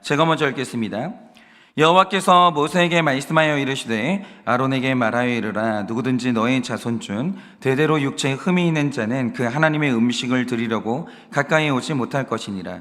제가 먼저 읽겠습니다. 여호와께서 모세에게 말씀하여 이르시되 아론에게 말하여 이르라. 누구든지 너의 자손 중 대대로 육체에 흠이 있는 자는 그 하나님의 음식을 드리려고 가까이 오지 못할 것이니라.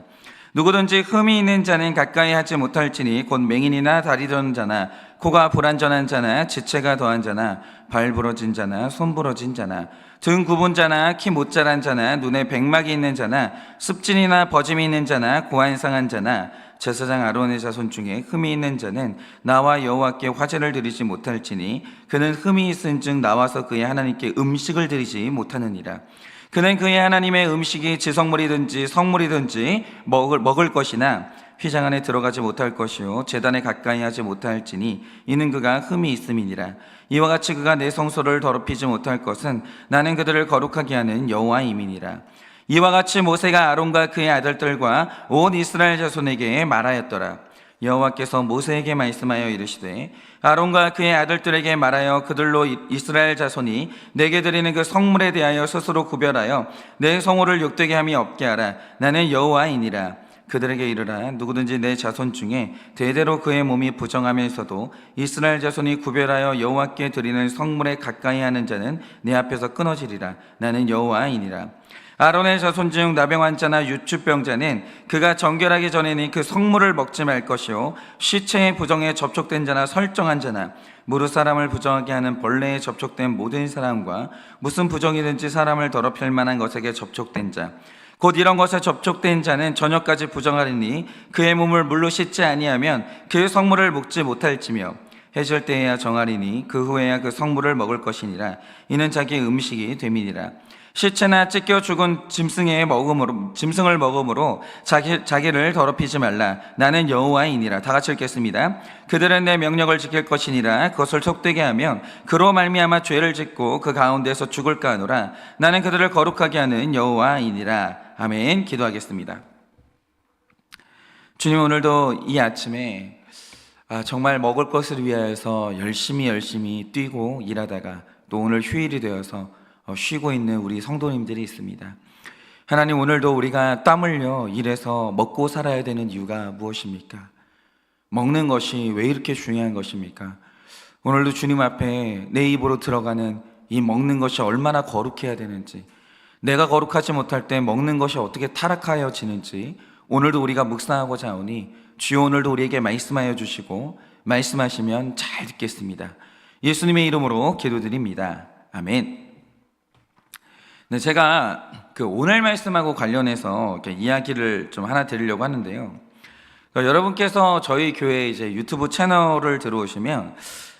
누구든지 흠이 있는 자는 가까이 하지 못할지니 곧 맹인이나 다리 저는 자나 코가 불완전한 자나 지체가 더한 자나 발 부러진 자나 손 부러진 자나 등 굽은 자나 키 못 자란 자나 눈에 백막이 있는 자나 습진이나 버짐이 있는 자나 고안 상한 자나 제사장 아론의 자손 중에 흠이 있는 자는 나와 여호와께 화제를 드리지 못할지니 그는 흠이 있은즉 나와서 그의 하나님께 음식을 드리지 못하느니라. 그는 그의 하나님의 음식이 지성물이든지 성물이든지 먹을 것이나 휘장 안에 들어가지 못할 것이요 제단에 가까이 하지 못할지니 이는 그가 흠이 있음이니라. 이와 같이 그가 내 성소를 더럽히지 못할 것은 나는 그들을 거룩하게 하는 여호와임이니라. 이와 같이 모세가 아론과 그의 아들들과 온 이스라엘 자손에게 말하였더라. 여호와께서 모세에게 말씀하여 이르시되 아론과 그의 아들들에게 말하여 그들로 이스라엘 자손이 내게 드리는 그 성물에 대하여 스스로 구별하여 내 성호를 욕되게 함이 없게 하라. 나는 여호와이니라. 그들에게 이르라. 누구든지 내 자손 중에 대대로 그의 몸이 부정하면서도 이스라엘 자손이 구별하여 여호와께 드리는 성물에 가까이 하는 자는 내 앞에서 끊어지리라. 나는 여호와이니라. 아론의 자손 중 나병 자나 유추병자는 그가 정결하기 전에는 그 성물을 먹지 말 것이요 시체의 부정에 접촉된 자나 설정한 자나 무릇 사람을 부정하게 하는 벌레에 접촉된 모든 사람과 무슨 부정이든지 사람을 더럽힐 만한 것에게 접촉된 자 곧 이런 것에 접촉된 자는 저녁까지 부정하리니 그의 몸을 물로 씻지 아니하면 그 성물을 먹지 못할지며 해질 때에야 정하리니 그 후에야 그 성물을 먹을 것이니라. 이는 자기의 음식이 됨이니라. 시체나 찢겨 죽은 짐승을 먹음으로 자기를 더럽히지 말라. 나는 여호와이니라. 다 같이 읽겠습니다. 그들은 내 명령을 지킬 것이니라. 그것을 속되게 하면 그로 말미암아 죄를 짓고 그 가운데서 죽을까 하노라. 나는 그들을 거룩하게 하는 여호와이니라. 아멘. 기도하겠습니다. 주님, 오늘도 이 아침에 정말 먹을 것을 위하여서 열심히 뛰고 일하다가 또 오늘 휴일이 되어서 쉬고 있는 우리 성도님들이 있습니다. 하나님, 오늘도 우리가 땀 흘려 일해서 먹고 살아야 되는 이유가 무엇입니까? 먹는 것이 왜 이렇게 중요한 것입니까? 오늘도 주님 앞에 내 입으로 들어가는 이 먹는 것이 얼마나 거룩해야 되는지, 내가 거룩하지 못할 때 먹는 것이 어떻게 타락하여지는지 오늘도 우리가 묵상하고자 하오니 주여 오늘도 우리에게 말씀하여 주시고 말씀하시면 잘 듣겠습니다. 예수님의 이름으로 기도드립니다. 아멘. 네, 제가 오늘 말씀하고 관련해서 이야기를 좀 하나 드리려고 하는데요. 여러분께서 저희 교회 이제 유튜브 채널을 들어오시면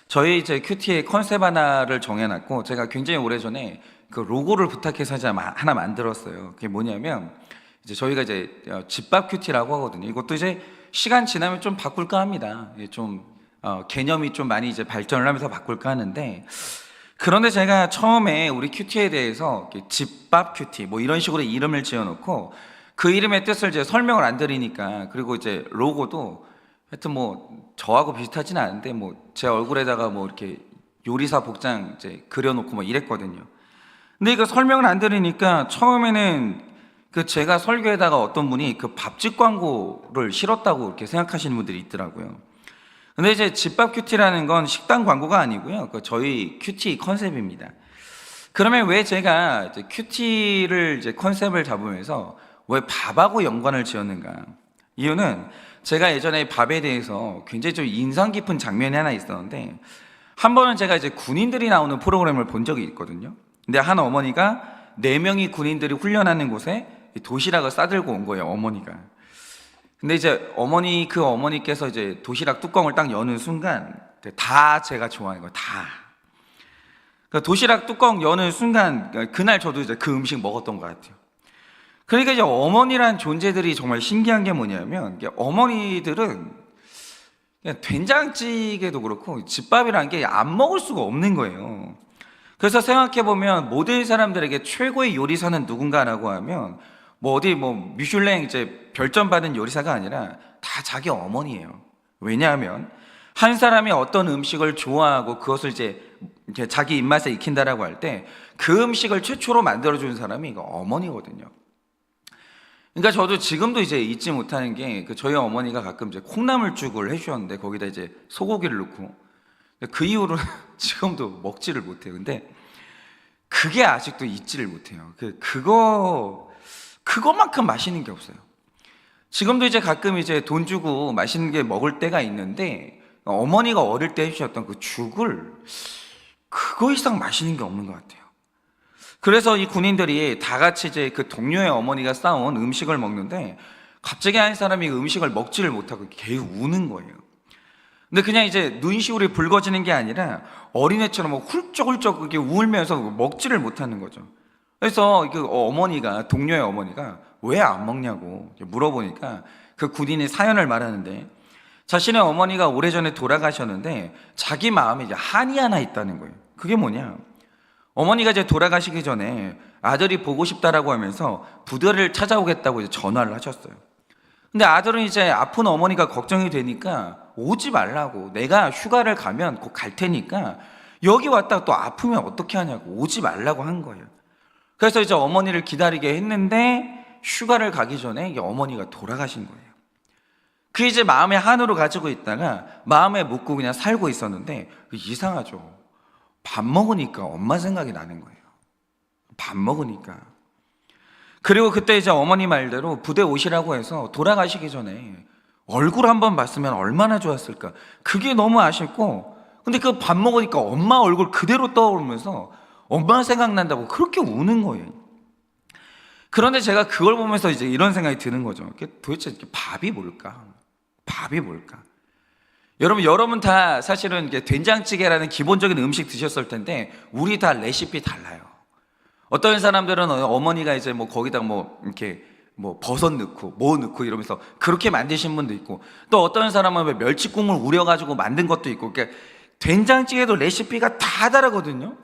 저희 이제 큐티의 컨셉 하나를 정해놨고 제가 굉장히 오래전에 그 로고를 부탁해서 하나 만들었어요. 그게 뭐냐면 이제 저희가 이제 집밥 큐티라고 하거든요. 이것도 이제 시간 지나면 좀 바꿀까 합니다. 좀 개념이 좀 많이 이제 발전을 하면서 바꿀까 하는데, 그런데 제가 처음에 우리 큐티에 대해서 집밥 큐티 뭐 이런 식으로 이름을 지어놓고 그 이름의 뜻을 이제 설명을 안 드리니까, 그리고 이제 로고도 하여튼 뭐 저하고 비슷하진 않은데 뭐 제 얼굴에다가 뭐 이렇게 요리사 복장 이제 그려놓고 뭐 이랬거든요. 근데 이거 설명을 안 드리니까 처음에는 제가 설교에다가 어떤 분이 그 밥집 광고를 실었다고 이렇게 생각하시는 분들이 있더라고요. 근데 이제 집밥 큐티라는 건 식당 광고가 아니고요. 저희 큐티 컨셉입니다. 그러면 왜 제가 이제 큐티를 이제 컨셉을 잡으면서 왜 밥하고 연관을 지었는가? 이유는 제가 예전에 밥에 대해서 굉장히 좀 인상 깊은 장면이 하나 있었는데, 한 번은 제가 이제 군인들이 나오는 프로그램을 본 적이 있거든요. 근데 한 어머니가 4명이 군인들이 훈련하는 곳에 도시락을 싸들고 온 거예요, 어머니가. 근데 이제 그 어머니께서 이제 도시락 뚜껑을 딱 여는 순간 다 제가 좋아하는 거예요, 다. 그러니까 도시락 뚜껑 여는 순간 그날 저도 이제 그 음식 먹었던 것 같아요. 그러니까 이제 어머니란 존재들이 정말 신기한 게 뭐냐면, 어머니들은 그냥 된장찌개도 그렇고 집밥이라는 게 안 먹을 수가 없는 거예요. 그래서 생각해보면 모든 사람들에게 최고의 요리사는 누군가라고 하면 어디 미슐랭 이제 별점 받은 요리사가 아니라 다 자기 어머니예요. 왜냐하면 한 사람이 어떤 음식을 좋아하고 그것을 이제 자기 입맛에 익힌다라고 할 때 그 음식을 최초로 만들어준 사람이 어머니거든요. 그러니까 저도 지금도 이제 잊지 못하는 게 저희 어머니가 가끔 이제 콩나물죽을 해주셨는데 거기다 이제 소고기를 넣고 그 이후로는 지금도 먹지를 못해요. 근데 그게 아직도 잊지를 못해요. 그거만큼 맛있는 게 없어요. 지금도 이제 가끔 이제 돈 주고 맛있는 게 먹을 때가 있는데 어머니가 어릴 때 해주셨던 그 죽을 그거 이상 맛있는 게 없는 것 같아요. 그래서 이 군인들이 다 같이 이제 그 동료의 어머니가 싸온 음식을 먹는데 갑자기 한 사람이 그 음식을 먹지를 못하고 계속 우는 거예요. 근데 그냥 이제 눈시울이 붉어지는 게 아니라 어린애처럼 막 훌쩍훌쩍 이렇게 울면서 먹지를 못하는 거죠. 그래서 그 어머니가, 동료의 어머니가 왜 안 먹냐고 물어보니까 그 군인이 사연을 말하는데 자신의 어머니가 오래전에 돌아가셨는데 자기 마음에 이제 한이 하나 있다는 거예요. 그게 뭐냐? 어머니가 이제 돌아가시기 전에 아들이 보고 싶다라고 하면서 부대를 찾아오겠다고 이제 전화를 하셨어요. 근데 아들은 이제 아픈 어머니가 걱정이 되니까 오지 말라고, 내가 휴가를 가면 곧 갈 테니까 여기 왔다가 또 아프면 어떻게 하냐고 오지 말라고 한 거예요. 그래서 이제 어머니를 기다리게 했는데 휴가를 가기 전에 이게 어머니가 돌아가신 거예요. 그 이제 마음에 한으로 가지고 있다가 마음에 묻고 그냥 살고 있었는데 이상하죠. 밥 먹으니까 엄마 생각이 나는 거예요. 밥 먹으니까. 그리고 그때 이제 어머니 말대로 부대 오시라고 해서 돌아가시기 전에 얼굴 한번 봤으면 얼마나 좋았을까. 그게 너무 아쉽고, 근데 그 밥 먹으니까 엄마 얼굴 그대로 떠오르면서 엄마 생각난다고 그렇게 우는 거예요. 그런데 제가 그걸 보면서 이제 이런 생각이 드는 거죠. 도대체 밥이 뭘까? 밥이 뭘까? 여러분 다 사실은 된장찌개라는 기본적인 음식 드셨을 텐데 우리 다 레시피 달라요. 어떤 사람들은 어머니가 이제 뭐 거기다 뭐 이렇게 뭐 버섯 넣고 뭐 넣고 이러면서 그렇게 만드신 분도 있고, 또 어떤 사람은 멸치국물 우려가지고 만든 것도 있고, 그러니까 된장찌개도 레시피가 다 다르거든요.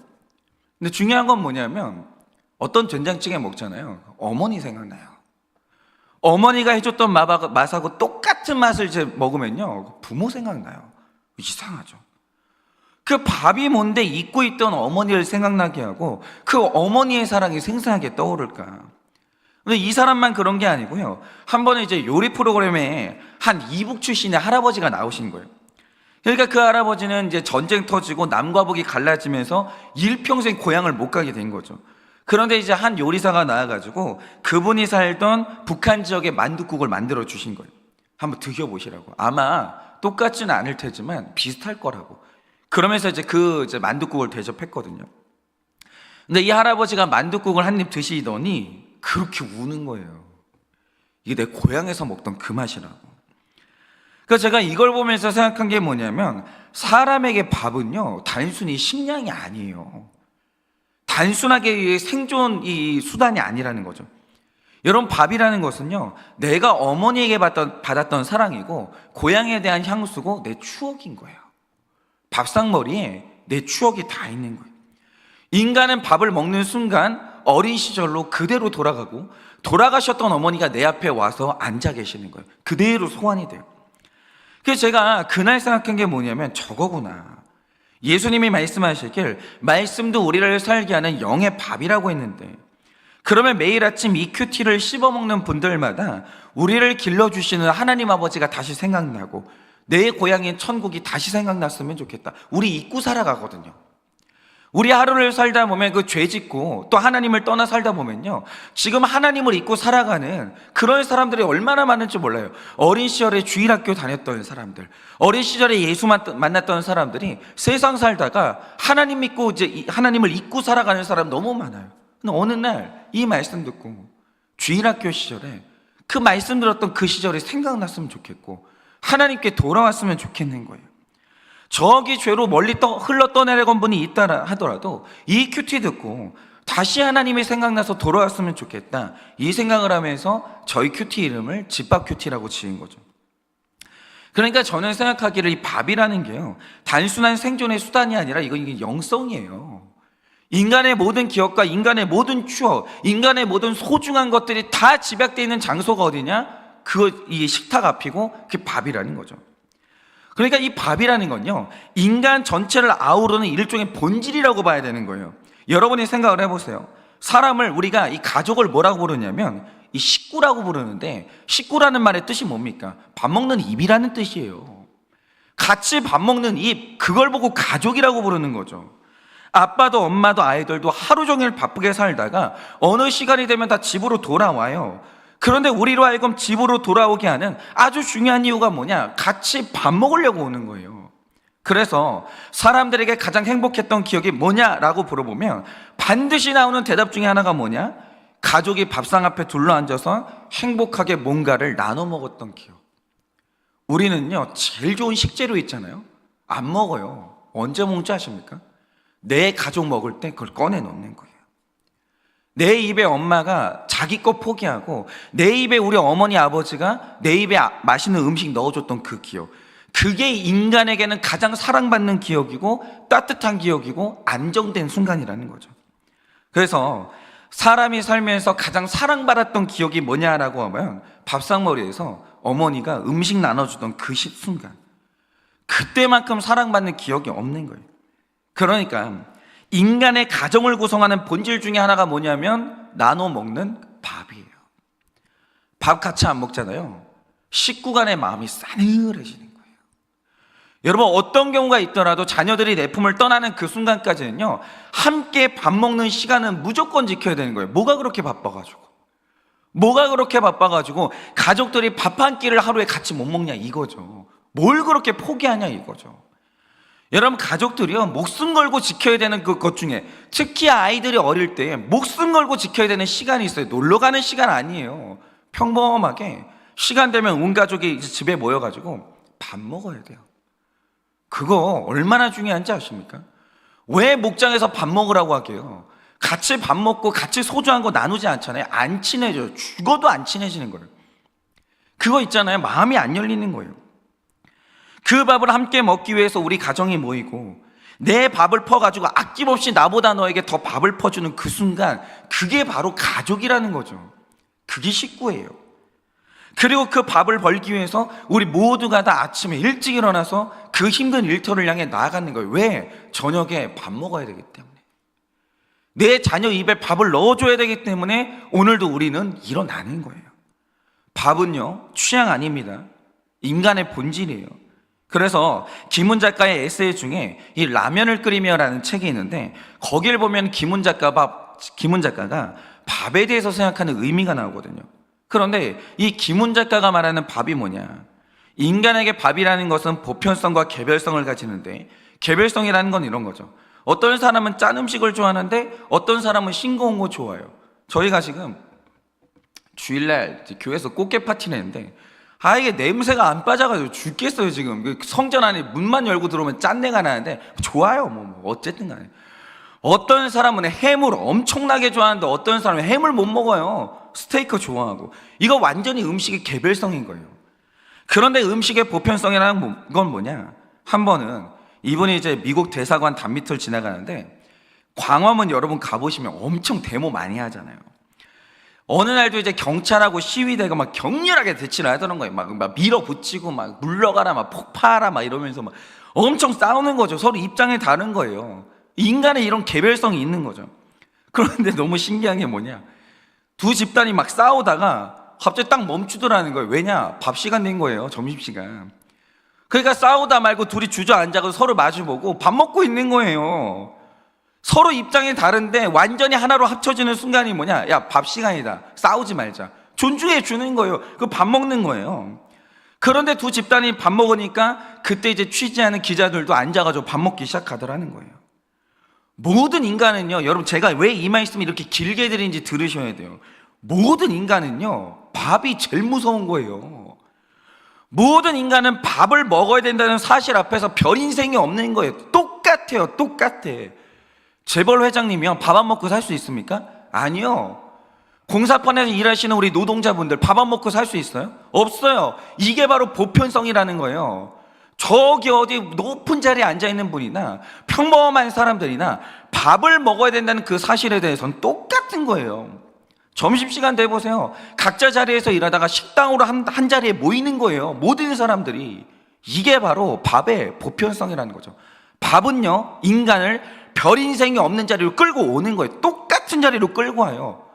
근데 중요한 건 뭐냐면 어떤 된장찌개 먹잖아요. 어머니 생각나요. 어머니가 해줬던 맛하고 똑같은 맛을 이제 먹으면요 부모 생각나요. 이상하죠. 그 밥이 뭔데 잊고 있던 어머니를 생각나게 하고 그 어머니의 사랑이 생생하게 떠오를까. 근데 이 사람만 그런 게 아니고요, 한 번에 이제 요리 프로그램에 한 이북 출신의 할아버지가 나오신 거예요. 그러니까 그 할아버지는 이제 전쟁 터지고 남과 북이 갈라지면서 일평생 고향을 못 가게 된 거죠. 그런데 이제 한 요리사가 나와가지고 그분이 살던 북한 지역의 만둣국을 만들어 주신 거예요. 한번 드셔보시라고. 아마 똑같지는 않을 테지만 비슷할 거라고. 그러면서 이제 만둣국을 대접했거든요. 근데 이 할아버지가 만둣국을 한 입 드시더니 그렇게 우는 거예요. 이게 내 고향에서 먹던 그 맛이라고. 그러니까 제가 이걸 보면서 생각한 게 뭐냐면 사람에게 밥은요 단순히 식량이 아니에요. 단순하게 생존 이 수단이 아니라는 거죠. 여러분, 밥이라는 것은요 내가 어머니에게 받았던 사랑이고 고향에 대한 향수고 내 추억인 거예요. 밥상머리에 내 추억이 다 있는 거예요. 인간은 밥을 먹는 순간 어린 시절로 그대로 돌아가고 돌아가셨던 어머니가 내 앞에 와서 앉아 계시는 거예요. 그대로 소환이 돼요. 그래서 제가 그날 생각한 게 뭐냐면 저거구나. 예수님이 말씀하시길 말씀도 우리를 살게 하는 영의 밥이라고 했는데, 그러면 매일 아침 이 큐티를 씹어먹는 분들마다 우리를 길러주시는 하나님 아버지가 다시 생각나고 내 고향인 천국이 다시 생각났으면 좋겠다. 우리 잊고 살아가거든요. 우리 하루를 살다 보면 그 죄 짓고 또 하나님을 떠나 살다 보면요 지금 하나님을 잊고 살아가는 그런 사람들이 얼마나 많은지 몰라요. 어린 시절에 주일학교 다녔던 사람들, 어린 시절에 예수 만났던 사람들이 세상 살다가 하나님 믿고 이제 하나님을 잊고 살아가는 사람 너무 많아요. 근데 어느 날 이 말씀 듣고 주일학교 시절에 그 말씀 들었던 그 시절이 생각났으면 좋겠고 하나님께 돌아왔으면 좋겠는 거예요. 저기 죄로 멀리 흘러 떠내려간 분이 있다 하더라도 이 큐티 듣고 다시 하나님이 생각나서 돌아왔으면 좋겠다, 이 생각을 하면서 저희 큐티 이름을 집밥 큐티라고 지은 거죠. 그러니까 저는 생각하기를 이 밥이라는 게요 단순한 생존의 수단이 아니라 이게 영성이에요. 인간의 모든 기억과 인간의 모든 추억, 인간의 모든 소중한 것들이 다 집약되어 있는 장소가 어디냐? 이 식탁 앞이고 그게 밥이라는 거죠. 그러니까 이 밥이라는 건요 인간 전체를 아우르는 일종의 본질이라고 봐야 되는 거예요. 여러분이 생각을 해보세요. 사람을, 우리가 이 가족을 뭐라고 부르냐면 이 식구라고 부르는데, 식구라는 말의 뜻이 뭡니까? 밥 먹는 입이라는 뜻이에요. 같이 밥 먹는 입, 그걸 보고 가족이라고 부르는 거죠. 아빠도 엄마도 아이들도 하루 종일 바쁘게 살다가 어느 시간이 되면 다 집으로 돌아와요. 그런데 우리로 하여금 집으로 돌아오게 하는 아주 중요한 이유가 뭐냐? 같이 밥 먹으려고 오는 거예요. 그래서 사람들에게 가장 행복했던 기억이 뭐냐라고 물어보면 반드시 나오는 대답 중에 하나가 뭐냐? 가족이 밥상 앞에 둘러앉아서 행복하게 뭔가를 나눠 먹었던 기억. 우리는요, 제일 좋은 식재료 있잖아요. 안 먹어요. 언제 먹는지 아십니까? 내 가족 먹을 때 그걸 꺼내 놓는 거예요. 내 입에 엄마가 자기 거 포기하고 내 입에 우리 어머니 아버지가 내 입에 맛있는 음식 넣어줬던 그 기억, 그게 인간에게는 가장 사랑받는 기억이고 따뜻한 기억이고 안정된 순간이라는 거죠. 그래서 사람이 살면서 가장 사랑받았던 기억이 뭐냐라고 하면 밥상머리에서 어머니가 음식 나눠주던 그 순간, 그때만큼 사랑받는 기억이 없는 거예요. 그러니까 인간의 가정을 구성하는 본질 중에 하나가 뭐냐면 나눠 먹는 밥이에요. 밥 같이 안 먹잖아요. 식구 간의 마음이 싸늘해지는 거예요. 여러분, 어떤 경우가 있더라도 자녀들이 내 품을 떠나는 그 순간까지는요, 함께 밥 먹는 시간은 무조건 지켜야 되는 거예요. 뭐가 그렇게 바빠가지고 가족들이 밥 한 끼를 하루에 같이 못 먹냐 이거죠. 뭘 그렇게 포기하냐 이거죠. 여러분, 가족들이요, 목숨 걸고 지켜야 되는 것 중에 특히 아이들이 어릴 때 목숨 걸고 지켜야 되는 시간이 있어요. 놀러 가는 시간 아니에요. 평범하게 시간 되면 온 가족이 이제 집에 모여가지고 밥 먹어야 돼요. 그거 얼마나 중요한지 아십니까? 왜 목장에서 밥 먹으라고 하게요? 같이 밥 먹고 같이 소주한 거 나누지 않잖아요. 안 친해져요. 죽어도 안 친해지는 거예요. 그거 있잖아요, 마음이 안 열리는 거예요. 그 밥을 함께 먹기 위해서 우리 가정이 모이고 내 밥을 퍼가지고 아낌없이 나보다 너에게 더 밥을 퍼주는 그 순간, 그게 바로 가족이라는 거죠. 그게 식구예요. 그리고 그 밥을 벌기 위해서 우리 모두가 다 아침에 일찍 일어나서 그 힘든 일터를 향해 나아가는 거예요. 왜? 저녁에 밥 먹어야 되기 때문에, 내 자녀 입에 밥을 넣어줘야 되기 때문에 오늘도 우리는 일어나는 거예요. 밥은요, 취향 아닙니다. 인간의 본질이에요. 그래서 김훈 작가의 에세이 중에 이 라면을 끓이며라는 책이 있는데, 거기를 보면 김훈 작가가 밥에 대해서 생각하는 의미가 나오거든요. 그런데 이 김훈 작가가 말하는 밥이 뭐냐? 인간에게 밥이라는 것은 보편성과 개별성을 가지는데, 개별성이라는 건 이런 거죠. 어떤 사람은 짠 음식을 좋아하는데 어떤 사람은 싱거운 거 좋아해요. 저희가 지금 주일날 교회에서 꽃게 파티를 했는데, 이게 냄새가 안 빠져가지고 죽겠어요. 지금 성전 안에 문만 열고 들어오면 짠내가 나는데 좋아요. 뭐 어쨌든 간에. 어떤 사람은 해물 엄청나게 좋아하는데 어떤 사람은 해물 못 먹어요. 스테이크 좋아하고. 이거 완전히 음식의 개별성인 거예요. 그런데 음식의 보편성이라는 건 뭐냐? 한 번은 이분이 이제 미국 대사관 담 밑을 지나가는데, 광화문 여러분 가보시면 엄청 데모 많이 하잖아요. 어느 날도 이제 경찰하고 시위대가 막 격렬하게 대치를 하더란 거예요. 막 밀어붙이고 막 물러가라, 막 폭파하라, 막 이러면서 막 엄청 싸우는 거죠. 서로 입장이 다른 거예요. 인간의 이런 개별성이 있는 거죠. 그런데 너무 신기한 게 뭐냐? 두 집단이 막 싸우다가 갑자기 딱 멈추더라는 거예요. 왜냐? 밥 시간 된 거예요. 점심시간. 그러니까 싸우다 말고 둘이 주저앉아서 서로 마주보고 밥 먹고 있는 거예요. 서로 입장이 다른데 완전히 하나로 합쳐지는 순간이 뭐냐? 야, 밥 시간이다. 싸우지 말자. 존중해 주는 거예요. 그 밥 먹는 거예요. 그런데 두 집단이 밥 먹으니까 그때 이제 취재하는 기자들도 앉아가지고 밥 먹기 시작하더라는 거예요. 모든 인간은요, 여러분, 제가 왜 이 말씀을 이렇게 길게 드리는지 들으셔야 돼요. 모든 인간은요, 밥이 제일 무서운 거예요. 모든 인간은 밥을 먹어야 된다는 사실 앞에서 별 인생이 없는 거예요. 똑같아요. 똑같아. 재벌 회장님이요, 밥 안 먹고 살 수 있습니까? 아니요. 공사판에서 일하시는 우리 노동자분들 밥 안 먹고 살 수 있어요? 없어요. 이게 바로 보편성이라는 거예요. 저기 어디 높은 자리에 앉아있는 분이나 평범한 사람들이나 밥을 먹어야 된다는 그 사실에 대해서는 똑같은 거예요. 점심시간 돼 보세요. 각자 자리에서 일하다가 식당으로 한 자리에 모이는 거예요. 모든 사람들이. 이게 바로 밥의 보편성이라는 거죠. 밥은요, 인간을 별 인생이 없는 자리로 끌고 오는 거예요. 똑같은 자리로 끌고 와요.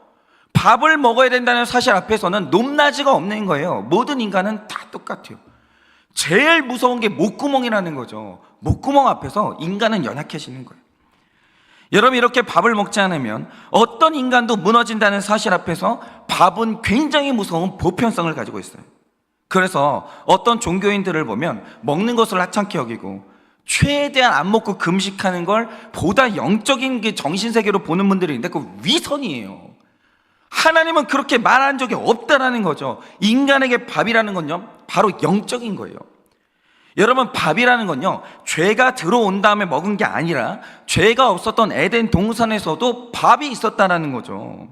밥을 먹어야 된다는 사실 앞에서는 높낮이가 없는 거예요. 모든 인간은 다 똑같아요. 제일 무서운 게 목구멍이라는 거죠. 목구멍 앞에서 인간은 연약해지는 거예요. 여러분, 이렇게 밥을 먹지 않으면 어떤 인간도 무너진다는 사실 앞에서 밥은 굉장히 무서운 보편성을 가지고 있어요. 그래서 어떤 종교인들을 보면 먹는 것을 하찮게 여기고 최대한 안 먹고 금식하는 걸 보다 영적인 게 정신세계로 보는 분들이 있는데 그 위선이에요. 하나님은 그렇게 말한 적이 없다라는 거죠. 인간에게 밥이라는 건요, 바로 영적인 거예요. 여러분, 밥이라는 건요, 죄가 들어온 다음에 먹은 게 아니라 죄가 없었던 에덴 동산에서도 밥이 있었다라는 거죠.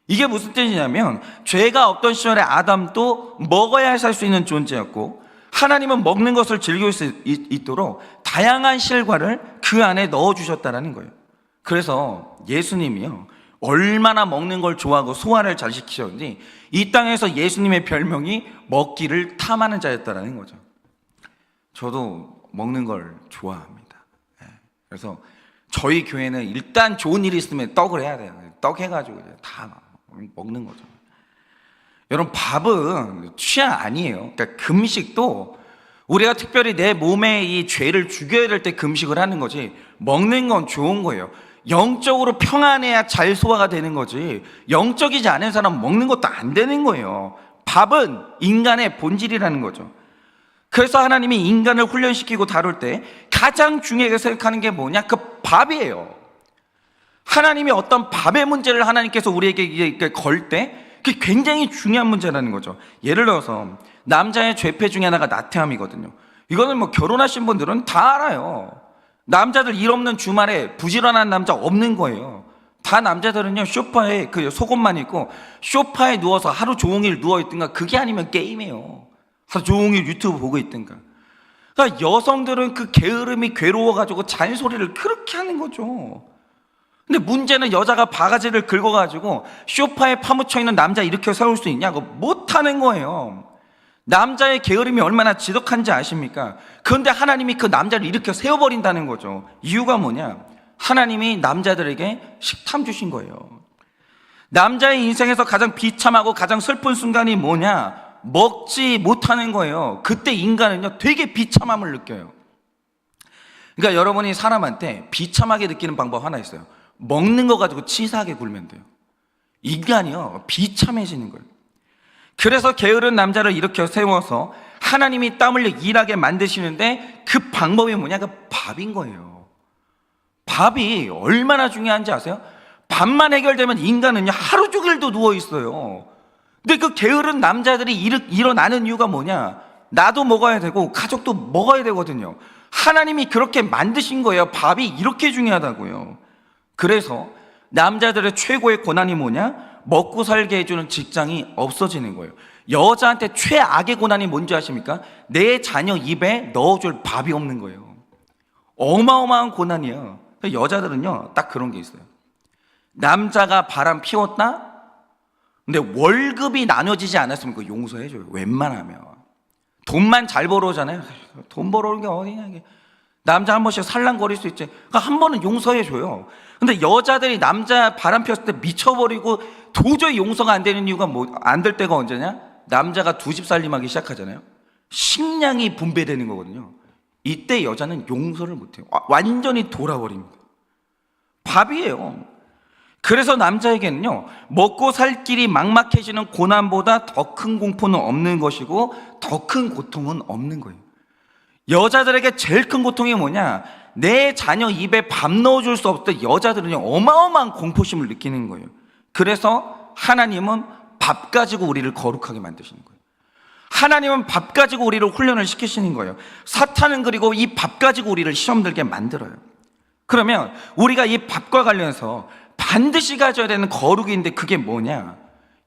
이게 무슨 뜻이냐면, 죄가 없던 시절에 아담도 먹어야 살 수 있는 존재였고, 하나님은 먹는 것을 즐길 수 있도록 다양한 실과를 그 안에 넣어주셨다라는 거예요. 그래서 예수님이요, 얼마나 먹는 걸 좋아하고 소화를 잘 시키셨는지 이 땅에서 예수님의 별명이 먹기를 탐하는 자였다라는 거죠. 저도 먹는 걸 좋아합니다. 그래서 저희 교회는 일단 좋은 일이 있으면 떡을 해야 돼요. 떡 해가지고 다 먹는 거죠. 여러분, 밥은 취향 아니에요. 그러니까 금식도 우리가 특별히 내 몸의 이 죄를 죽여야 될 때 금식을 하는 거지, 먹는 건 좋은 거예요. 영적으로 평안해야 잘 소화가 되는 거지, 영적이지 않은 사람 먹는 것도 안 되는 거예요. 밥은 인간의 본질이라는 거죠. 그래서 하나님이 인간을 훈련시키고 다룰 때 가장 중요하게 생각하는 게 뭐냐? 그 밥이에요. 하나님이 어떤 밥의 문제를 하나님께서 우리에게 걸 때 그게 굉장히 중요한 문제라는 거죠. 예를 들어서 남자의 죄패 중에 하나가 나태함이거든요. 이거는 뭐 결혼하신 분들은 다 알아요. 남자들 일 없는 주말에 부지런한 남자 없는 거예요. 다 남자들은요, 소파에 그 속옷만 입고 소파에 누워서 하루 종일 누워 있든가, 그게 아니면 게임해요. 하루 종일 유튜브 보고 있든가. 그러니까 여성들은 그 게으름이 괴로워가지고 잔소리를 그렇게 하는 거죠. 근데 문제는 여자가 바가지를 긁어가지고 소파에 파묻혀 있는 남자 일으켜 세울 수 있냐고, 못하는 거예요. 남자의 게으름이 얼마나 지독한지 아십니까? 그런데 하나님이 그 남자를 일으켜 세워버린다는 거죠. 이유가 뭐냐? 하나님이 남자들에게 식탐 주신 거예요. 남자의 인생에서 가장 비참하고 가장 슬픈 순간이 뭐냐? 먹지 못하는 거예요. 그때 인간은요, 되게 비참함을 느껴요. 그러니까 여러분이 사람한테 비참하게 느끼는 방법 하나 있어요. 먹는 거 가지고 치사하게 굴면 돼요. 인간이요, 비참해지는 거예요. 그래서 게으른 남자를 일으켜 세워서 하나님이 땀 흘려 일하게 만드시는데 그 방법이 뭐냐? 그 밥인 거예요. 밥이 얼마나 중요한지 아세요? 밥만 해결되면 인간은요, 하루 종일도 누워 있어요. 근데 그 게으른 남자들이 일어나는 이유가 뭐냐? 나도 먹어야 되고 가족도 먹어야 되거든요. 하나님이 그렇게 만드신 거예요. 밥이 이렇게 중요하다고요. 그래서 남자들의 최고의 고난이 뭐냐? 먹고 살게 해주는 직장이 없어지는 거예요. 여자한테 최악의 고난이 뭔지 아십니까? 내 자녀 입에 넣어줄 밥이 없는 거예요. 어마어마한 고난이에요. 여자들은요, 딱 그런 게 있어요. 남자가 바람 피웠다? 근데 월급이 나눠지지 않았으면 그거 용서해줘요. 웬만하면. 돈만 잘 벌어오잖아요. 돈 벌어오는 게 어디냐, 이게. 남자 한 번씩 살랑거릴 수 있지. 그러니까 한 번은 용서해줘요. 근데 여자들이 남자 바람 피웠을 때 미쳐버리고 도저히 용서가 안 되는 이유가 안 될 때가 언제냐? 남자가 두 집 살림하기 시작하잖아요. 식량이 분배되는 거거든요. 이때 여자는 용서를 못해요. 완전히 돌아버립니다. 밥이에요. 그래서 남자에게는요, 먹고 살 길이 막막해지는 고난보다 더 큰 공포는 없는 것이고 더 큰 고통은 없는 거예요. 여자들에게 제일 큰 고통이 뭐냐? 내 자녀 입에 밥 넣어줄 수 없을 때 여자들은요, 어마어마한 공포심을 느끼는 거예요. 그래서 하나님은 밥 가지고 우리를 거룩하게 만드시는 거예요. 하나님은 밥 가지고 우리를 훈련을 시키시는 거예요. 사탄은 그리고 이 밥 가지고 우리를 시험 들게 만들어요. 그러면 우리가 이 밥과 관련해서 반드시 가져야 되는 거룩인데 그게 뭐냐?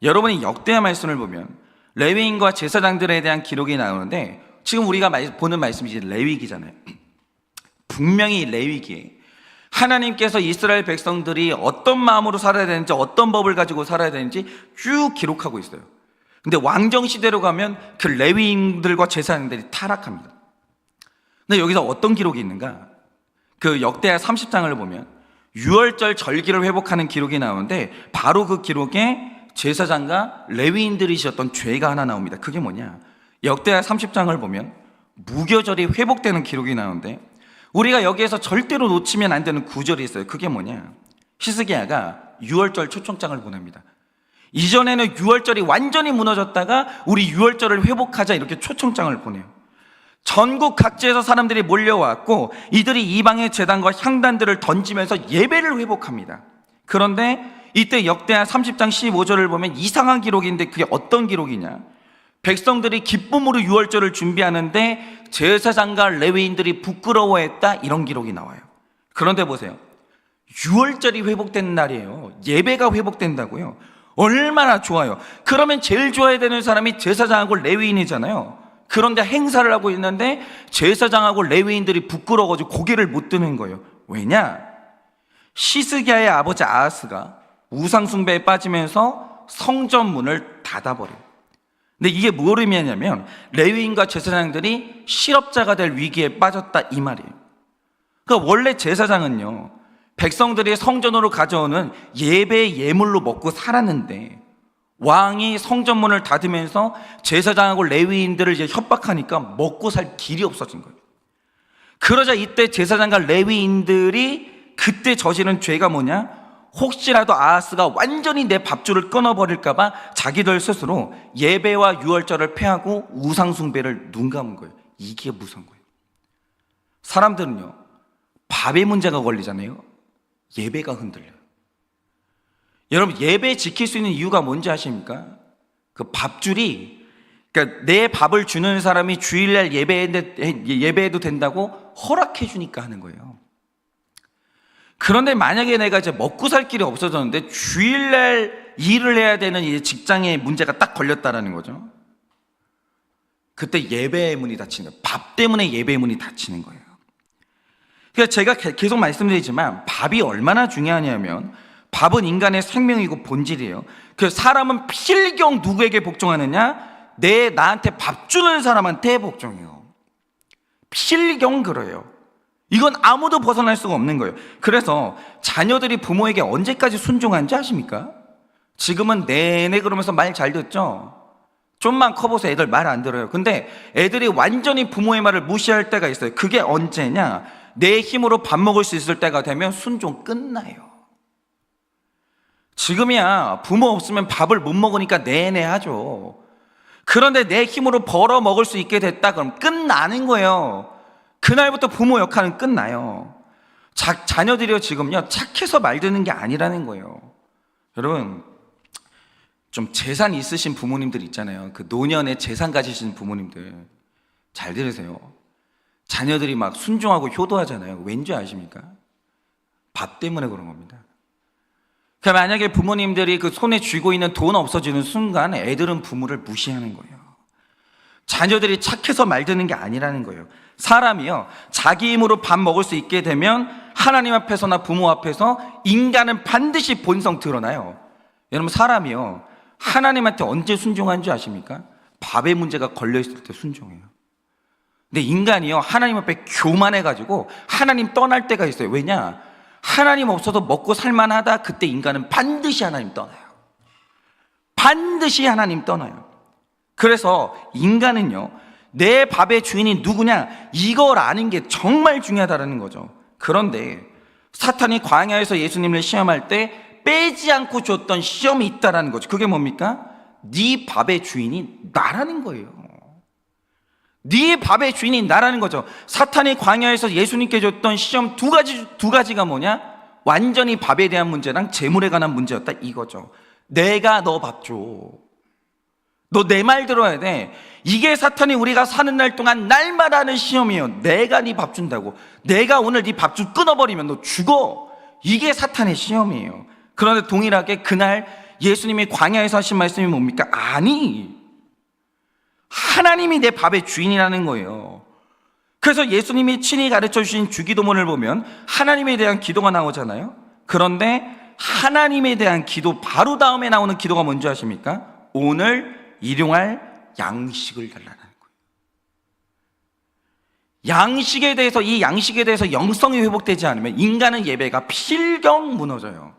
여러분이 역대하 말씀을 보면 레위인과 제사장들에 대한 기록이 나오는데, 지금 우리가 보는 말씀이 이제 레위기잖아요. 분명히 레위기에 하나님께서 이스라엘 백성들이 어떤 마음으로 살아야 되는지, 어떤 법을 가지고 살아야 되는지 쭉 기록하고 있어요. 근데 왕정 시대로 가면 그 레위인들과 제사장들이 타락합니다. 근데 여기서 어떤 기록이 있는가? 그 역대하 30장을 보면 유월절 절기를 회복하는 기록이 나오는데, 바로 그 기록에 제사장과 레위인들이 지었던 죄가 하나 나옵니다. 그게 뭐냐? 역대하 30장을 보면 무교절이 회복되는 기록이 나오는데 우리가 여기에서 절대로 놓치면 안 되는 구절이 있어요. 그게 뭐냐? 히스기야가 유월절 초청장을 보냅니다. 이전에는 유월절이 완전히 무너졌다가 우리 유월절을 회복하자 이렇게 초청장을 보내요. 전국 각지에서 사람들이 몰려왔고 이들이 이방의 제단과 향단들을 던지면서 예배를 회복합니다. 그런데 이때 역대하 30장 15절을 보면 이상한 기록인데 그게 어떤 기록이냐? 백성들이 기쁨으로 유월절을 준비하는데 제사장과 레위인들이 부끄러워했다, 이런 기록이 나와요. 그런데 보세요, 유월절이 회복된 날이에요. 예배가 회복된다고요. 얼마나 좋아요. 그러면 제일 좋아야 되는 사람이 제사장하고 레위인이잖아요. 그런데 행사를 하고 있는데 제사장하고 레위인들이 부끄러워가지고 고개를 못 드는 거예요. 왜냐? 히스기야의 아버지 아하스가 우상 숭배에 빠지면서 성전 문을 닫아버려요. 근데 이게 뭘 의미하냐면 레위인과 제사장들이 실업자가 될 위기에 빠졌다, 이 말이에요. 그러니까 원래 제사장은요, 백성들이 성전으로 가져오는 예배의 예물로 먹고 살았는데 왕이 성전문을 닫으면서 제사장하고 레위인들을 이제 협박하니까 먹고 살 길이 없어진 거예요. 그러자 이때 제사장과 레위인들이 그때 저지른 죄가 뭐냐? 혹시라도 아하스가 완전히 내 밥줄을 끊어버릴까 봐 자기들 스스로 예배와 유월절을 폐하고 우상숭배를 눈감은 거예요. 이게 무서운 거예요. 사람들은요, 밥에 문제가 걸리잖아요. 예배가 흔들려요. 여러분, 예배 지킬 수 있는 이유가 뭔지 아십니까? 그 밥줄이, 그러니까 내 밥을 주는 사람이 주일날 예배해도 된다고 허락해 주니까 하는 거예요. 그런데 만약에 내가 이제 먹고 살 길이 없어졌는데 주일날 일을 해야 되는 이 직장에 문제가 딱 걸렸다라는 거죠. 그때 예배의 문이 닫히는 거예요. 밥 때문에 예배의 문이 닫히는 거예요. 그러니까 제가 계속 말씀드리지만 밥이 얼마나 중요하냐면 밥은 인간의 생명이고 본질이에요. 그 사람은 필경 누구에게 복종하느냐? 나한테 밥 주는 사람한테 복종해요. 필경 그래요. 이건 아무도 벗어날 수가 없는 거예요. 그래서 자녀들이 부모에게 언제까지 순종하는지 아십니까? 지금은 내내 그러면서 말 잘 듣죠? 좀만 커보세요. 애들 말 안 들어요. 근데 애들이 완전히 부모의 말을 무시할 때가 있어요. 그게 언제냐? 내 힘으로 밥 먹을 수 있을 때가 되면 순종 끝나요. 지금이야 부모 없으면 밥을 못 먹으니까 내내 하죠. 그런데 내 힘으로 벌어 먹을 수 있게 됐다 그럼 끝나는 거예요. 그날부터 부모 역할은 끝나요. 자녀들이요 지금요 착해서 말 듣는 게 아니라는 거예요. 여러분, 좀 재산 있으신 부모님들 있잖아요. 그 노년에 재산 가지신 부모님들 잘 들으세요. 자녀들이 막 순종하고 효도하잖아요. 왠지 아십니까? 밥 때문에 그런 겁니다. 그러니까 만약에 부모님들이 그 손에 쥐고 있는 돈 없어지는 순간 애들은 부모를 무시하는 거예요. 자녀들이 착해서 말 듣는 게 아니라는 거예요. 사람이요 자기 힘으로 밥 먹을 수 있게 되면 하나님 앞에서나 부모 앞에서 인간은 반드시 본성 드러나요. 여러분, 사람이요 하나님한테 언제 순종한 줄 아십니까? 밥에 문제가 걸려있을 때 순종해요. 근데 인간이요 하나님 앞에 교만해가지고 하나님 떠날 때가 있어요. 왜냐? 하나님 없어도 먹고 살만하다. 그때 인간은 반드시 하나님 떠나요. 반드시 하나님 떠나요. 그래서 인간은요 내 밥의 주인이 누구냐 이걸 아는 게 정말 중요하다는 거죠. 그런데 사탄이 광야에서 예수님을 시험할 때 빼지 않고 줬던 시험이 있다는 거죠. 그게 뭡니까? 네 밥의 주인이 나라는 거예요. 네 밥의 주인이 나라는 거죠. 사탄이 광야에서 예수님께 줬던 시험 두 가지가 뭐냐? 완전히 밥에 대한 문제랑 재물에 관한 문제였다, 이거죠. 내가 너 밥 줘. 너 내 말 들어야 돼. 이게 사탄이 우리가 사는 날 동안 날마다 하는 시험이에요. 내가 네 밥 준다고. 내가 오늘 네 밥줄 끊어버리면 너 죽어. 이게 사탄의 시험이에요. 그런데 동일하게 그날 예수님이 광야에서 하신 말씀이 뭡니까? 아니, 하나님이 내 밥의 주인이라는 거예요. 그래서 예수님이 친히 가르쳐 주신 주기도문을 보면 하나님에 대한 기도가 나오잖아요. 그런데 하나님에 대한 기도 바로 다음에 나오는 기도가 뭔지 아십니까? 오늘 일용할 양식을 달라는 거예요. 양식에 대해서, 이 양식에 대해서 영성이 회복되지 않으면 인간은 예배가 필경 무너져요.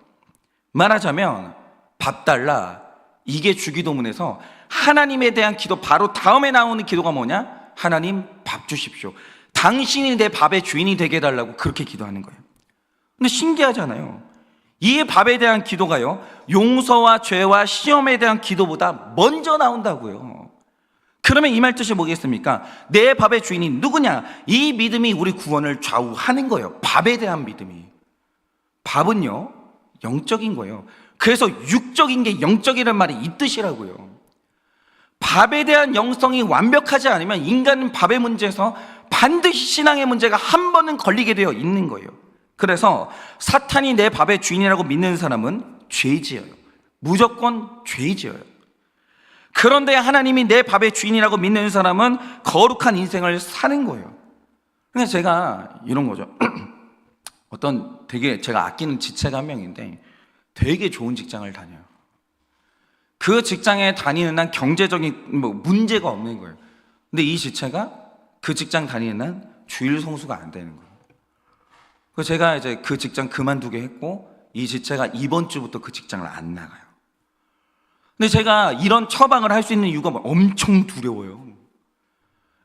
말하자면 밥 달라, 이게 주기도문에서 하나님에 대한 기도 바로 다음에 나오는 기도가 뭐냐? 하나님 밥 주십시오. 당신이 내 밥의 주인이 되게 해달라고 그렇게 기도하는 거예요. 근데 신기하잖아요. 이 밥에 대한 기도가요, 용서와 죄와 시험에 대한 기도보다 먼저 나온다고요. 그러면 이 말 뜻이 뭐겠습니까? 내 밥의 주인이 누구냐? 이 믿음이 우리 구원을 좌우하는 거예요. 밥에 대한 믿음이. 밥은요, 영적인 거예요. 그래서 육적인 게 영적이라는 말이 이 뜻이라고요. 밥에 대한 영성이 완벽하지 않으면 인간은 밥의 문제에서 반드시 신앙의 문제가 한 번은 걸리게 되어 있는 거예요. 그래서 사탄이 내 밥의 주인이라고 믿는 사람은 죄지어요. 무조건 죄지어요. 그런데 하나님이 내 밥의 주인이라고 믿는 사람은 거룩한 인생을 사는 거예요. 그래서 제가 이런 거죠. 어떤 되게 제가 아끼는 지체가 한 명인데 되게 좋은 직장을 다녀요. 그 직장에 다니는 한 경제적인 문제가 없는 거예요. 근데 이 지체가 그 직장 다니는 한 주일 성수가 안 되는 거예요. 그래서 제가 이제 그 직장 그만두게 했고, 이 지체가 이번 주부터 그 직장을 안 나가요. 근데 제가 이런 처방을 할 수 있는 이유가 엄청 두려워요.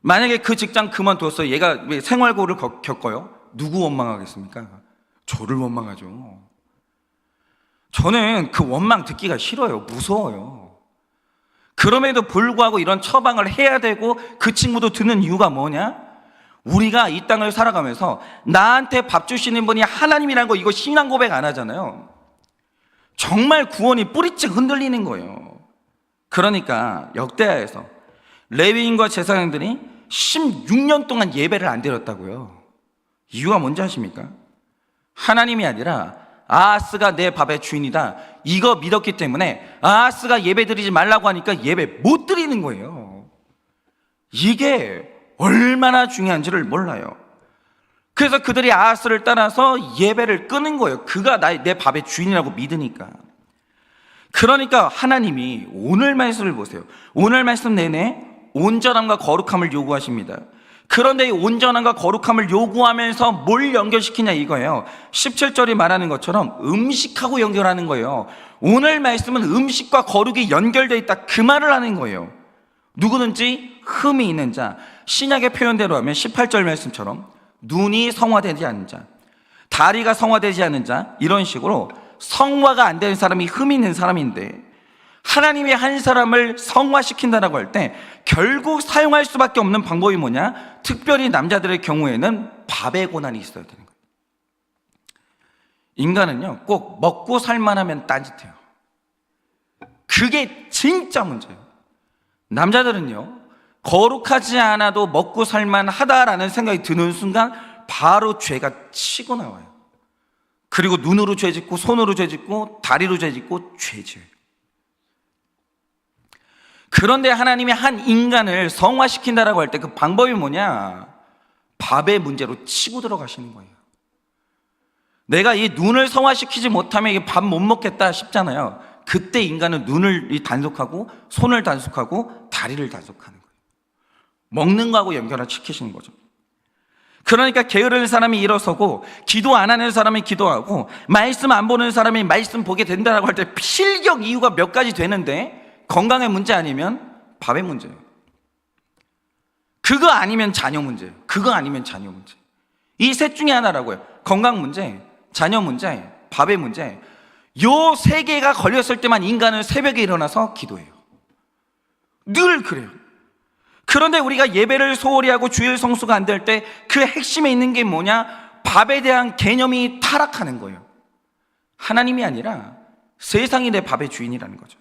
만약에 그 직장 그만뒀어, 얘가 왜 생활고를 겪어요? 누구 원망하겠습니까? 저를 원망하죠. 저는 그 원망 듣기가 싫어요. 무서워요. 그럼에도 불구하고 이런 처방을 해야 되고 그 친구도 듣는 이유가 뭐냐? 우리가 이 땅을 살아가면서 나한테 밥 주시는 분이 하나님이라는 거, 이거 신앙 고백 안 하잖아요. 정말 구원이 뿌리째 흔들리는 거예요. 그러니까 역대하에서 레위인과 제사장들이 16년 동안 예배를 안 드렸다고요. 이유가 뭔지 아십니까? 하나님이 아니라 아하스가 내 밥의 주인이다, 이거 믿었기 때문에 아하스가 예배 드리지 말라고 하니까 예배 못 드리는 거예요. 이게 얼마나 중요한지를 몰라요. 그래서 그들이 아하스를 따라서 예배를 끄는 거예요. 그가 내 밥의 주인이라고 믿으니까. 그러니까 하나님이 오늘 말씀을 보세요. 오늘 말씀 내내 온전함과 거룩함을 요구하십니다. 그런데 이 온전함과 거룩함을 요구하면서 뭘 연결시키냐 이거예요. 17절이 말하는 것처럼 음식하고 연결하는 거예요. 오늘 말씀은 음식과 거룩이 연결되어 있다, 그 말을 하는 거예요. 누구든지 흠이 있는 자, 신약의 표현대로 하면 18절 말씀처럼 눈이 성화되지 않는 자, 다리가 성화되지 않는 자, 이런 식으로 성화가 안 되는 사람이 흠이 있는 사람인데, 하나님이 한 사람을 성화시킨다라고 할 때 결국 사용할 수밖에 없는 방법이 뭐냐? 특별히 남자들의 경우에는 밥의 고난이 있어야 되는 거예요. 인간은요, 꼭 먹고 살만하면 딴짓해요. 그게 진짜 문제예요. 남자들은요, 거룩하지 않아도 먹고 살만하다라는 생각이 드는 순간 바로 죄가 치고 나와요. 그리고 눈으로 죄 짓고, 손으로 죄 짓고, 다리로 죄 짓고, 죄 지어요. 그런데 하나님이 한 인간을 성화시킨다라고 할 때 그 방법이 뭐냐? 밥의 문제로 치고 들어가시는 거예요. 내가 이 눈을 성화시키지 못하면 이게 밥 못 먹겠다 싶잖아요. 그때 인간은 눈을 단속하고, 손을 단속하고, 다리를 단속하는 거예요. 먹는 거하고 연결을 시키시는 거죠. 그러니까 게으른 사람이 일어서고, 기도 안 하는 사람이 기도하고, 말씀 안 보는 사람이 말씀 보게 된다라고 할 때 필경 이유가 몇 가지 되는데, 건강의 문제 아니면 밥의 문제예요. 그거 아니면 자녀 문제예요. 그거 아니면 자녀 문제. 이 셋 중에 하나라고요. 건강 문제, 자녀 문제, 밥의 문제. 요 세 개가 걸렸을 때만 인간은 새벽에 일어나서 기도해요. 늘 그래요. 그런데 우리가 예배를 소홀히 하고 주일 성수가 안 될 때 그 핵심에 있는 게 뭐냐? 밥에 대한 개념이 타락하는 거예요. 하나님이 아니라 세상이 내 밥의 주인이라는 거죠.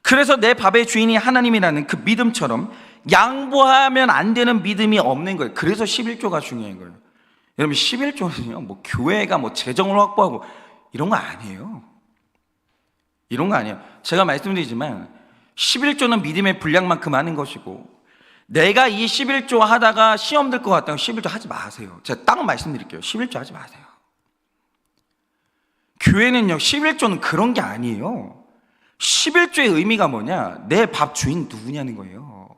그래서 내 밥의 주인이 하나님이라는 그 믿음처럼 양보하면 안 되는 믿음이 없는 거예요. 그래서 11조가 중요한 거예요. 여러분, 11조는요, 뭐 교회가 뭐 재정을 확보하고 이런 거 아니에요. 이런 거 아니에요. 제가 말씀드리지만 11조는 믿음의 분량만큼 하는 것이고, 내가 이 11조 하다가 시험 들 것 같다면 11조 하지 마세요. 제가 딱 말씀드릴게요. 11조 하지 마세요. 교회는요, 11조는 그런 게 아니에요. 11조의 의미가 뭐냐? 내 밥 주인 누구냐는 거예요.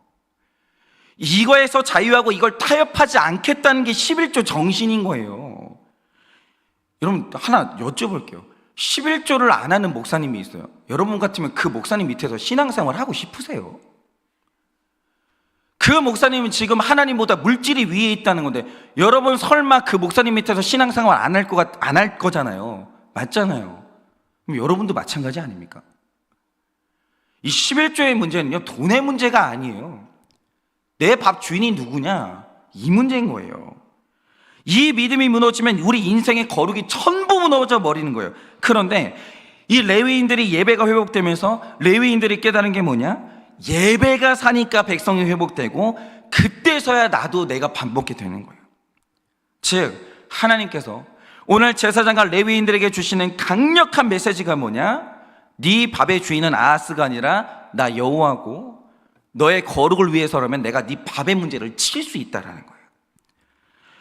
이거에서 자유하고 이걸 타협하지 않겠다는 게 11조 정신인 거예요. 여러분, 하나 여쭤볼게요. 11조를 안 하는 목사님이 있어요. 여러분 같으면 그 목사님 밑에서 신앙생활 하고 싶으세요? 그 목사님은 지금 하나님보다 물질이 위에 있다는 건데, 여러분 설마 그 목사님 밑에서 신앙생활 안 할 거잖아요. 맞잖아요. 그럼 여러분도 마찬가지 아닙니까? 이 11조의 문제는요, 돈의 문제가 아니에요. 내 밥 주인이 누구냐? 이 문제인 거예요. 이 믿음이 무너지면 우리 인생의 거룩이 전부 무너져 버리는 거예요. 그런데 이 레위인들이 예배가 회복되면서 레위인들이 깨달은 게 뭐냐? 예배가 사니까 백성이 회복되고, 그때서야 나도 내가 밥 먹게 되는 거예요. 즉 하나님께서 오늘 제사장과 레위인들에게 주시는 강력한 메시지가 뭐냐? 네 밥의 주인은 아하스가 아니라 나 여호와고, 너의 거룩을 위해서라면 내가 네 밥의 문제를 칠 수 있다라는 거예요.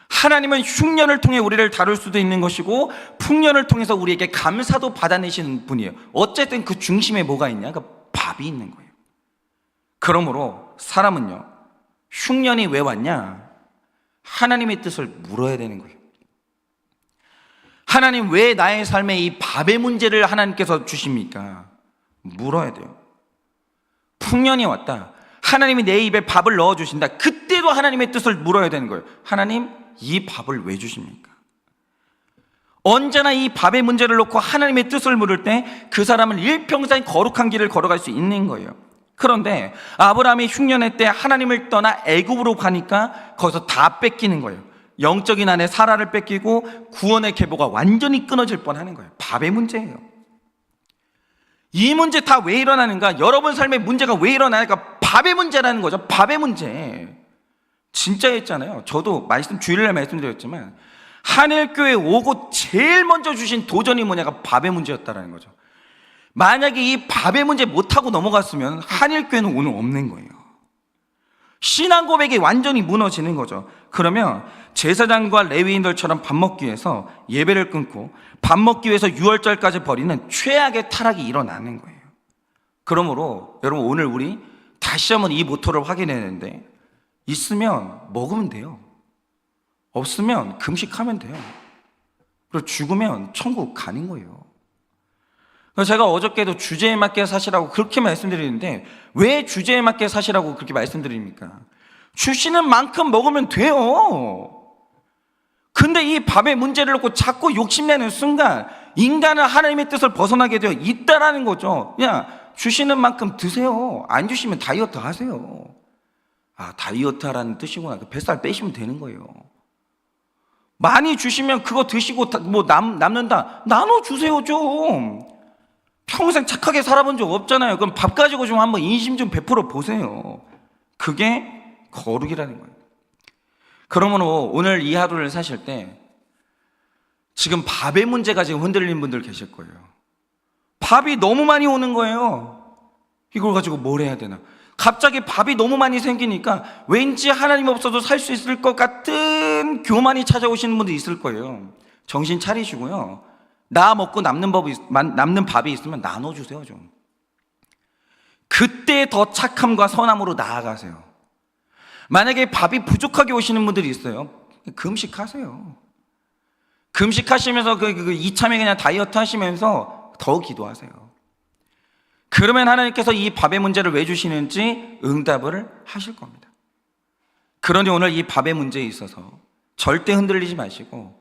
하나님은 흉년을 통해 우리를 다룰 수도 있는 것이고, 풍년을 통해서 우리에게 감사도 받아내시는 분이에요. 어쨌든 그 중심에 뭐가 있냐? 그 밥이 있는 거예요. 그러므로 사람은요, 흉년이 왜 왔냐? 하나님의 뜻을 물어야 되는 거예요. 하나님, 왜 나의 삶에 이 밥의 문제를 하나님께서 주십니까? 물어야 돼요. 풍년이 왔다, 하나님이 내 입에 밥을 넣어주신다, 그때도 하나님의 뜻을 물어야 되는 거예요. 하나님, 이 밥을 왜 주십니까? 언제나 이 밥의 문제를 놓고 하나님의 뜻을 물을 때 그 사람은 일평생 거룩한 길을 걸어갈 수 있는 거예요. 그런데 아브라함이 흉년의 때 하나님을 떠나 애굽으로 가니까 거기서 다 뺏기는 거예요. 영적인 아내 사라를 뺏기고 구원의 계보가 완전히 끊어질 뻔하는 거예요. 밥의 문제예요. 이 문제 다 왜 일어나는가? 여러분 삶의 문제가 왜 일어나니까 밥의 문제라는 거죠. 밥의 문제. 진짜였잖아요. 저도 주일날 말씀드렸지만, 하늘교회 오고 제일 먼저 주신 도전이 뭐냐가 밥의 문제였다라는 거죠. 만약에 이 밥의 문제 못하고 넘어갔으면 한일교회는 오늘 없는 거예요. 신앙 고백이 완전히 무너지는 거죠. 그러면 제사장과 레위인들처럼 밥 먹기 위해서 예배를 끊고 밥 먹기 위해서 유월절까지 버리는 최악의 타락이 일어나는 거예요. 그러므로 여러분, 오늘 우리 다시 한번 이 모토를 확인해내는데, 있으면 먹으면 돼요. 없으면 금식하면 돼요. 그리고 죽으면 천국 가는 거예요. 제가 어저께도 주제에 맞게 사시라고 그렇게 말씀드리는데, 왜 주제에 맞게 사시라고 그렇게 말씀드립니까? 주시는 만큼 먹으면 돼요. 근데 이 밥의 문제를 놓고 자꾸 욕심내는 순간 인간은 하나님의 뜻을 벗어나게 되어 있다라는 거죠. 그냥 주시는 만큼 드세요. 안 주시면 다이어트 하세요. 아, 다이어트 하라는 뜻이구나. 뱃살 빼시면 되는 거예요. 많이 주시면 그거 드시고 뭐 남는다, 나눠주세요 좀. 평생 착하게 살아본 적 없잖아요. 그럼 밥 가지고 좀 한번 인심 좀 베풀어 보세요. 그게 거룩이라는 거예요. 그러므로 오늘 이 하루를 사실 때 지금 밥의 문제가 지금 흔들린 분들 계실 거예요. 밥이 너무 많이 오는 거예요. 이걸 가지고 뭘 해야 되나? 갑자기 밥이 너무 많이 생기니까 왠지 하나님 없어도 살 수 있을 것 같은 교만이 찾아오시는 분도 있을 거예요. 정신 차리시고요, 나 먹고 남는 밥이 있으면 나눠주세요 좀. 그때 더 착함과 선함으로 나아가세요. 만약에 밥이 부족하게 오시는 분들이 있어요, 금식하세요. 금식하시면서 이참에 그냥 다이어트 하시면서 더 기도하세요. 그러면 하나님께서 이 밥의 문제를 왜 주시는지 응답을 하실 겁니다. 그러니 오늘 이 밥의 문제에 있어서 절대 흔들리지 마시고,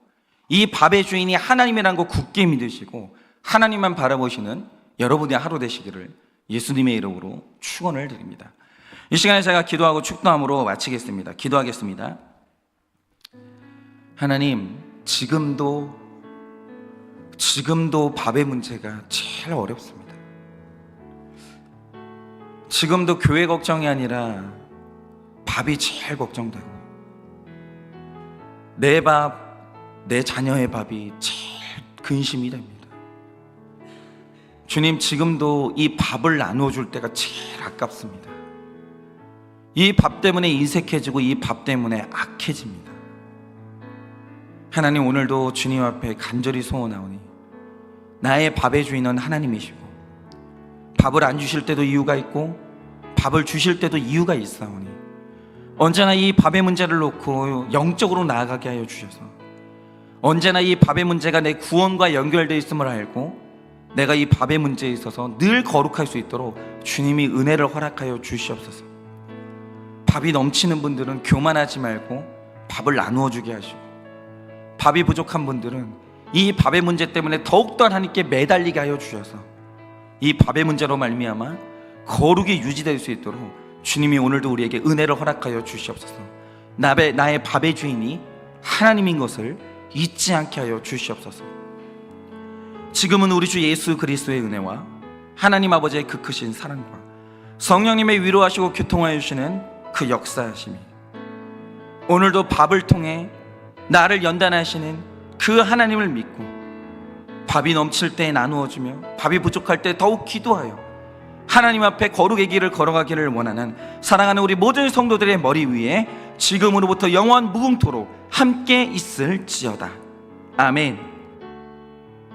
이 밥의 주인이 하나님이라는 거 굳게 믿으시고 하나님만 바라보시는 여러분의 하루 되시기를 예수님의 이름으로 축원을 드립니다. 이 시간에 제가 기도하고 축도함으로 마치겠습니다. 기도하겠습니다. 하나님, 지금도 밥의 문제가 제일 어렵습니다. 지금도 교회 걱정이 아니라 밥이 제일 걱정되고, 내 밥, 내 자녀의 밥이 제일 근심이 됩니다. 주님, 지금도 이 밥을 나눠줄 때가 제일 아깝습니다. 이 밥 때문에 인색해지고 이 밥 때문에 악해집니다. 하나님, 오늘도 주님 앞에 간절히 소원하오니 나의 밥의 주인은 하나님이시고, 밥을 안 주실 때도 이유가 있고 밥을 주실 때도 이유가 있사오니 언제나 이 밥의 문제를 놓고 영적으로 나아가게 하여 주셔서 언제나 이 밥의 문제가 내 구원과 연결되어 있음을 알고 내가 이 밥의 문제에 있어서 늘 거룩할 수 있도록 주님이 은혜를 허락하여 주시옵소서. 밥이 넘치는 분들은 교만하지 말고 밥을 나누어 주게 하시고, 밥이 부족한 분들은 이 밥의 문제 때문에 더욱더 하나님께 매달리게 하여 주셔서 이 밥의 문제로 말미암아 거룩이 유지될 수 있도록 주님이 오늘도 우리에게 은혜를 허락하여 주시옵소서. 나의 밥의 주인이 하나님인 것을 잊지 않게 하여 주시옵소서. 지금은 우리 주 예수 그리스도의 은혜와 하나님 아버지의 그 크신 사랑과 성령님의 위로하시고 교통하여 주시는 그 역사하심이 오늘도 밥을 통해 나를 연단하시는 그 하나님을 믿고 밥이 넘칠 때 나누어주며 밥이 부족할 때 더욱 기도하여 하나님 앞에 거룩의 길을 걸어가기를 원하는 사랑하는 우리 모든 성도들의 머리 위에 지금으로부터 영원 무궁토록 함께 있을지어다. 아멘.